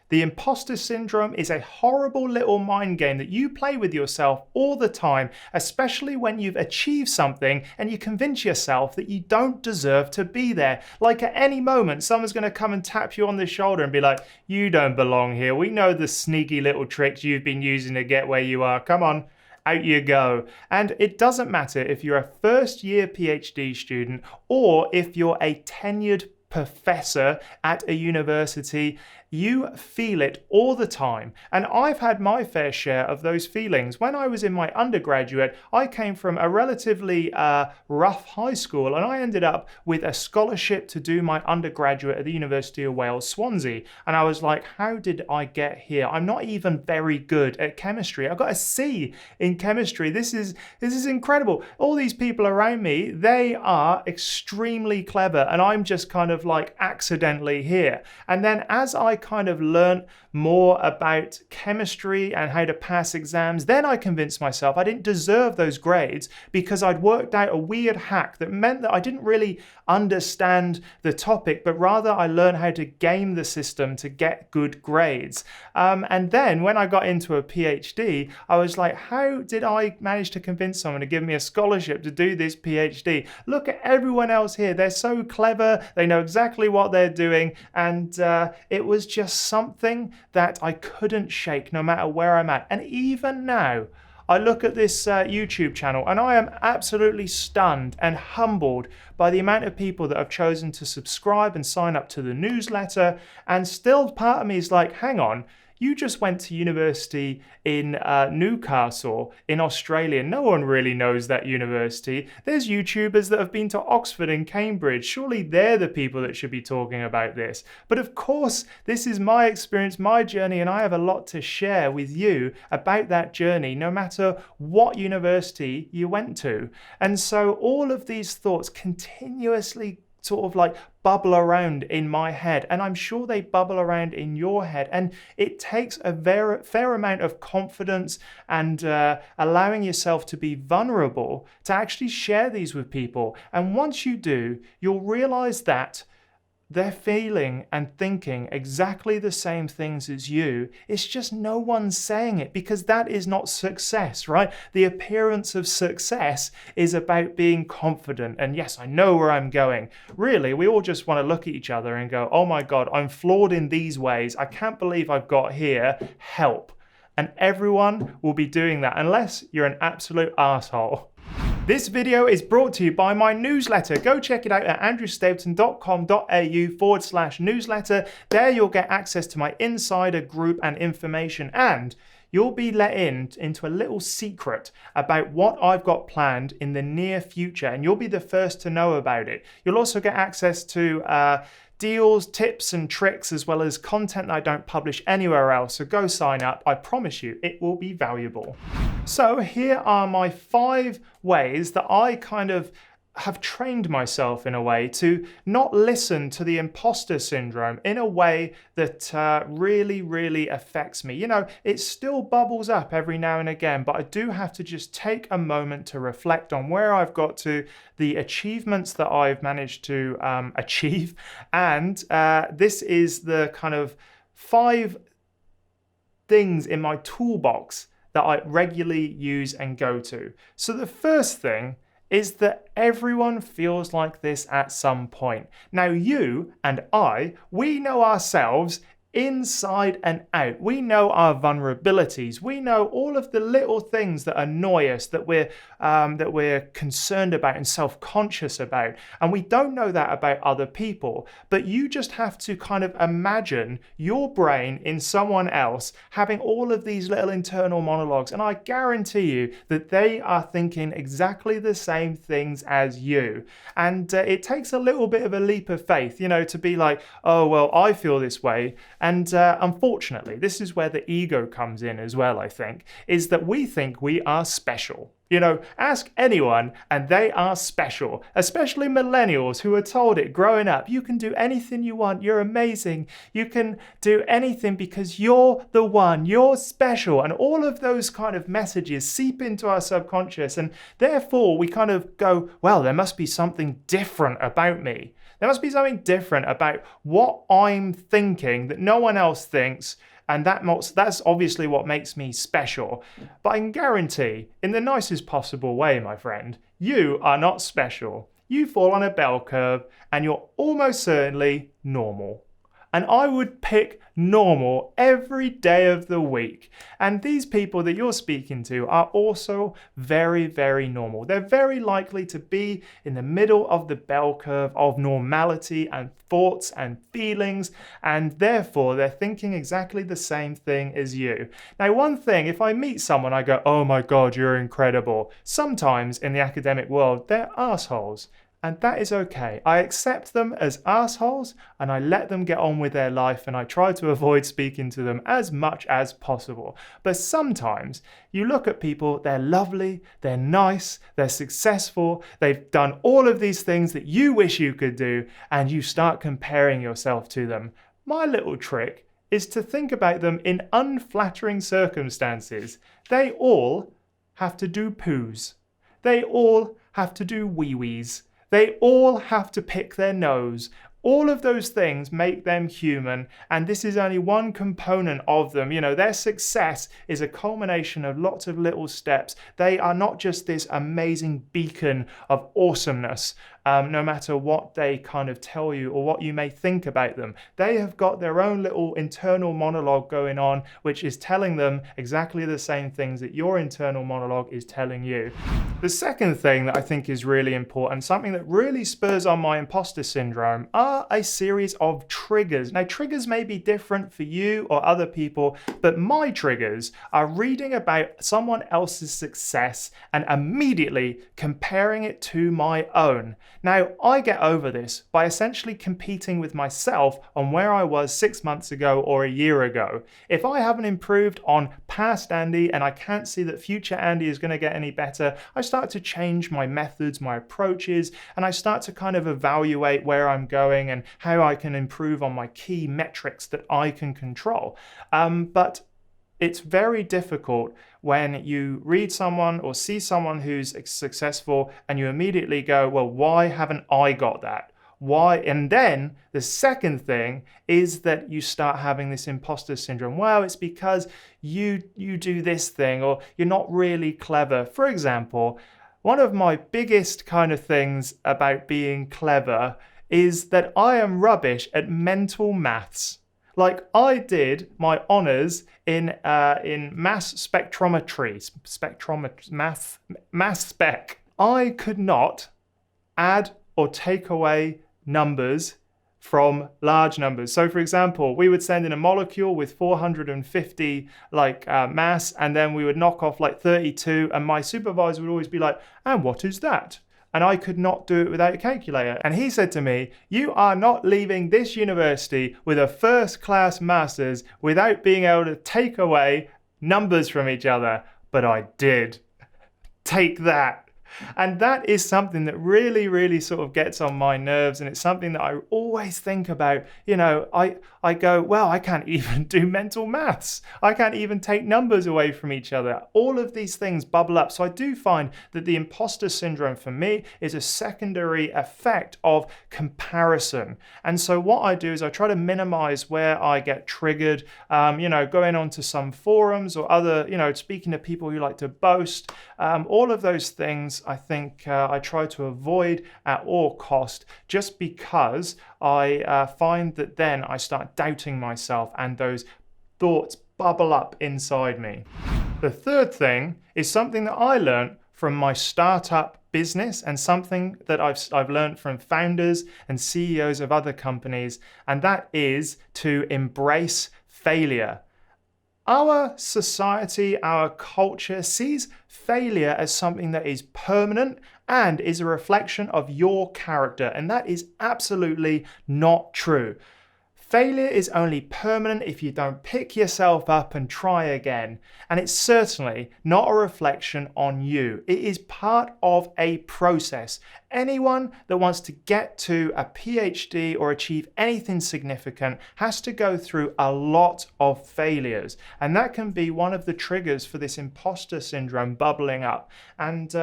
The imposter syndrome is a horrible little mind game that you play with yourself all the time, especially when you've achieved something and you convince yourself that you don't deserve to be there. Like at any moment, someone's going to come and tap you on the shoulder and be like, you don't belong here. We know the sneaky little tricks you've been using to get where you are. Come on. Out you go. And it doesn't matter if you're a first year PhD student or if you're a tenured professor at a university, you feel it all the time. And I've had my fair share of those feelings. When I was in my undergraduate, I came from a relatively rough high school and I ended up with a scholarship to do my undergraduate at the University of Wales, Swansea. And I was like, how did I get here? I'm not even very good at chemistry. I got a C in chemistry. This is incredible. All these people around me, they are extremely clever and I'm just kind of like accidentally here. And then as I kind of learned more about chemistry and how to pass exams, then I convinced myself I didn't deserve those grades because I'd worked out a weird hack that meant that I didn't really understand the topic, but rather I learned how to game the system to get good grades. And then when I got into a PhD, I was like, how did I manage to convince someone to give me a scholarship to do this PhD? Look at everyone else here. They're so clever. They know exactly what they're doing. And it was just something that I couldn't shake no matter where I'm at. And even now, I look at this YouTube channel and I am absolutely stunned and humbled by the amount of people that have chosen to subscribe and sign up to the newsletter. And still part of me is like, hang on, you just went to university in Newcastle in Australia. No one really knows that university. There's YouTubers that have been to Oxford and Cambridge. Surely they're the people that should be talking about this. But of course, this is my experience, my journey, and I have a lot to share with you about that journey, no matter what university you went to. And so all of these thoughts continuously sort of like bubble around in my head, and I'm sure they bubble around in your head, and it takes a fair amount of confidence and allowing yourself to be vulnerable to actually share these with people. And once you do, you'll realize that they're feeling and thinking exactly the same things as you. It's just no one's saying it because that is not success, right? The appearance of success is about being confident. And yes, I know where I'm going. Really, we all just want to look at each other and go, oh my God, I'm flawed in these ways. I can't believe I've got here. Help. And everyone will be doing that unless you're an absolute asshole. This video is brought to you by my newsletter. Go check it out at andrewstapleton.com.au/newsletter. There you'll get access to my insider group and information, and you'll be let into a little secret about what I've got planned in the near future, and you'll be the first to know about it. You'll also get access to deals, tips and tricks, as well as content that I don't publish anywhere else. So go sign up. I promise you it will be valuable. So here are my 5 ways that I kind of have trained myself in a way to not listen to the imposter syndrome in a way that really, really affects me. You know, it still bubbles up every now and again, but I do have to just take a moment to reflect on where I've got to, the achievements that I've managed to achieve. And this is the kind of 5 things in my toolbox that I regularly use and go to. So the first thing is that everyone feels like this at some point. Now you and I, we know ourselves inside and out. We know our vulnerabilities. We know all of the little things that annoy us, that we're concerned about and self-conscious about. And we don't know that about other people. But you just have to kind of imagine your brain in someone else having all of these little internal monologues. And I guarantee you that they are thinking exactly the same things as you. And it takes a little bit of a leap of faith, you know, to be like, oh, well, I feel this way. And unfortunately, this is where the ego comes in as well, I think, is that we think we are special. You know, ask anyone and they are special, especially millennials who are told it growing up. You can do anything you want. You're amazing. You can do anything because you're the one. You're special. And all of those kind of messages seep into our subconscious. And therefore, we kind of go, well, there must be something different about me. There must be something different about what I'm thinking that no one else thinks, and that's obviously what makes me special. But I can guarantee, in the nicest possible way, my friend, you are not special. You fall on a bell curve, and you're almost certainly normal. And I would pick normal every day of the week. And these people that you're speaking to are also very, very normal. They're very likely to be in the middle of the bell curve of normality and thoughts and feelings, and therefore they're thinking exactly the same thing as you. Now, one thing, if I meet someone, I go, "Oh my God, you're incredible." Sometimes in the academic world, they're assholes. And that is okay. I accept them as assholes and I let them get on with their life, and I try to avoid speaking to them as much as possible. But sometimes you look at people, they're lovely, they're nice, they're successful, they've done all of these things that you wish you could do, and you start comparing yourself to them. My little trick is to think about them in unflattering circumstances. They all have to do poos. They all have to do wee-wees. They all have to pick their nose. All of those things make them human, and this is only one component of them. You know, their success is a culmination of lots of little steps. They are not just this amazing beacon of awesomeness, no matter what they kind of tell you or what you may think about them. They have got their own little internal monologue going on, which is telling them exactly the same things that your internal monologue is telling you. The second thing that I think is really important, something that really spurs on my imposter syndrome, are a series of triggers. Now, triggers may be different for you or other people, but my triggers are reading about someone else's success and immediately comparing it to my own. Now, I get over this by essentially competing with myself on where I was 6 months ago or a year ago. If I haven't improved on past Andy and I can't see that future Andy is going to get any better, I start to change my methods, my approaches, and I start to kind of evaluate where I'm going and how I can improve on my key metrics that I can control. But it's very difficult when you read someone or see someone who's successful and you immediately go, well, why haven't I got that? Why? And then the second thing is that you start having this imposter syndrome. Well, it's because you do this thing, or you're not really clever. For example, one of my biggest kind of things about being clever is that I am rubbish at mental maths. Like, I did my honours in mass spectrometry, mass spec. I could not add or take away numbers from large numbers. So, for example, we would send in a molecule with 450 mass, and then we would knock off like 32, and my supervisor would always be like, "And what is that?" And I could not do it without a calculator. And he said to me, "You are not leaving this university with a first-class master's without being able to take away numbers from each other." But I did. Take that. And that is something that really, really sort of gets on my nerves, and it's something that I always think about. You know, I go, well, I can't even do mental maths. I can't even take numbers away from each other. All of these things bubble up. So I do find that the imposter syndrome for me is a secondary effect of comparison. And so what I do is I try to minimize where I get triggered, going onto some forums or other, speaking to people who like to boast, all of those things. I think I try to avoid at all cost, just because I find that then I start doubting myself and those thoughts bubble up inside me. The third thing is something that I learned from my startup business and something that I've learned from founders and CEOs of other companies, and that is to embrace failure. Our society, our culture sees failure as something that is permanent and is a reflection of your character, and that is absolutely not true. Failure is only permanent if you don't pick yourself up and try again. And it's certainly not a reflection on you. It is part of a process. Anyone that wants to get to a PhD or achieve anything significant has to go through a lot of failures. And that can be one of the triggers for this imposter syndrome bubbling up. And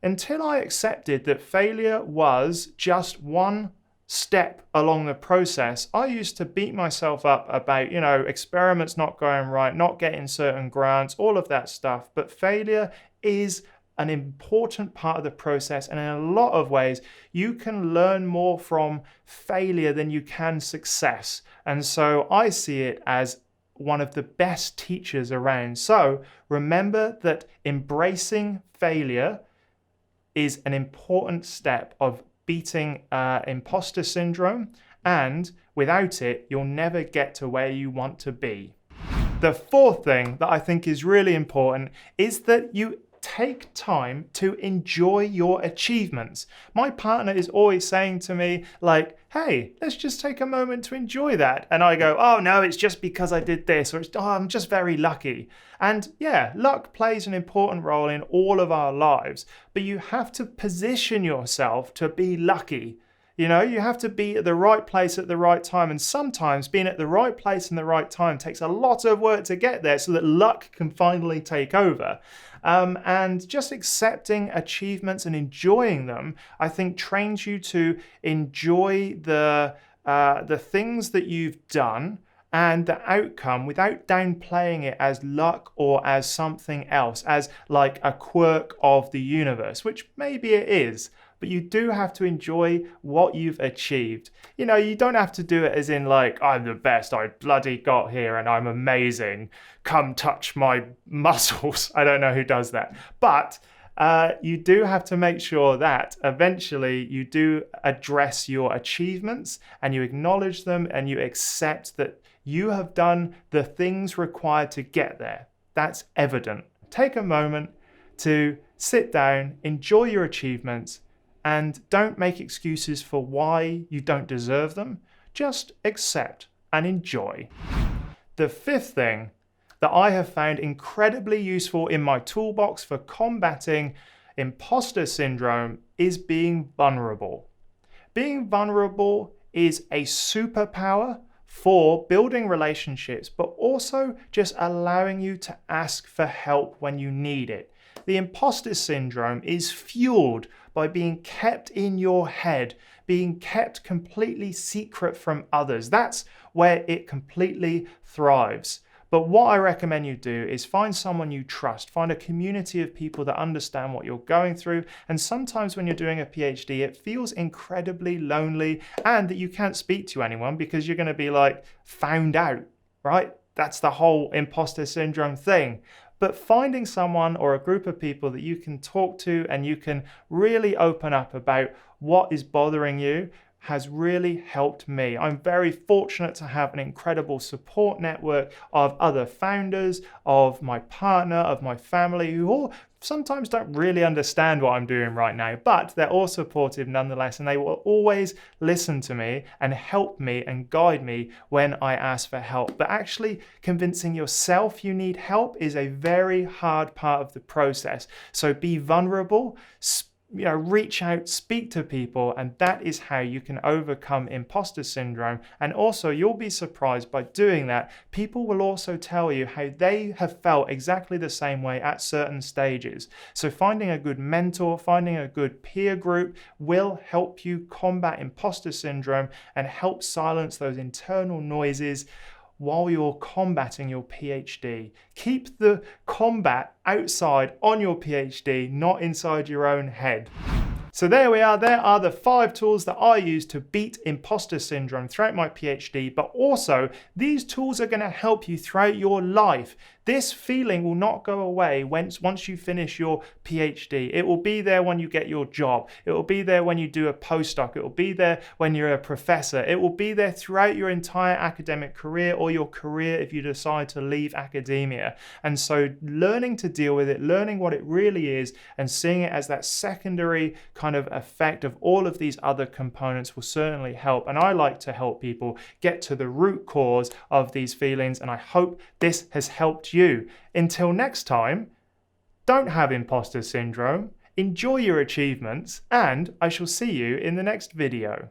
until I accepted that failure was just one step along the process, I used to beat myself up about, experiments not going right, not getting certain grants, all of that stuff. But failure is an important part of the process, and in a lot of ways you can learn more from failure than you can success. And so I see it as one of the best teachers around. So remember that embracing failure is an important step of beating imposter syndrome, and without it you'll never get to where you want to be. The fourth thing that I think is really important is that you take time to enjoy your achievements. My partner is always saying to me, like, hey, let's just take a moment to enjoy that. And I go, oh no, it's just because I did this, or I'm just very lucky. And yeah, luck plays an important role in all of our lives, but you have to position yourself to be lucky. You have to be at the right place at the right time. And sometimes being at the right place in the right time takes a lot of work to get there so that luck can finally take over. And just accepting achievements and enjoying them, I think, trains you to enjoy the things that you've done and the outcome without downplaying it as luck or as something else, as like a quirk of the universe, which maybe it is. But you do have to enjoy what you've achieved. You don't have to do it as in like, I'm the best, I bloody got here and I'm amazing. Come touch my muscles. I don't know who does that. But you do have to make sure that eventually you do address your achievements and you acknowledge them and you accept that you have done the things required to get there. That's evident. Take a moment to sit down, enjoy your achievements, and don't make excuses for why you don't deserve them. Just accept and enjoy. The fifth thing that I have found incredibly useful in my toolbox for combating imposter syndrome is being vulnerable. Being vulnerable is a superpower for building relationships, but also just allowing you to ask for help when you need it. The imposter syndrome is fueled by being kept in your head, being kept completely secret from others. That's where it completely thrives. But what I recommend you do is find someone you trust, find a community of people that understand what you're going through. And sometimes when you're doing a PhD, it feels incredibly lonely and that you can't speak to anyone because you're going to be like found out, right? That's the whole imposter syndrome thing. But finding someone or a group of people that you can talk to and you can really open up about what is bothering you has really helped me. I'm very fortunate to have an incredible support network of other founders, of my partner, of my family, who all sometimes don't really understand what I'm doing right now, but they're all supportive nonetheless, and they will always listen to me and help me and guide me when I ask for help. But actually convincing yourself you need help is a very hard part of the process. So be vulnerable, reach out, speak to people, and that is how you can overcome imposter syndrome. And also, you'll be surprised by doing that. People will also tell you how they have felt exactly the same way at certain stages. So finding a good mentor, finding a good peer group will help you combat imposter syndrome and help silence those internal noises while you're combating your PhD. Keep the combat outside on your PhD, not inside your own head. So there we are. There are the 5 tools that I use to beat imposter syndrome throughout my PhD, but also these tools are going to help you throughout your life. This feeling will not go away once you finish your PhD. It will be there when you get your job. It will be there when you do a postdoc. It will be there when you're a professor. It will be there throughout your entire academic career or your career if you decide to leave academia. And so learning to deal with it, learning what it really is, and seeing it as that secondary kind of effect of all of these other components will certainly help. And I like to help people get to the root cause of these feelings, and I hope this has helped you. Until next time, don't have imposter syndrome, enjoy your achievements, and I shall see you in the next video.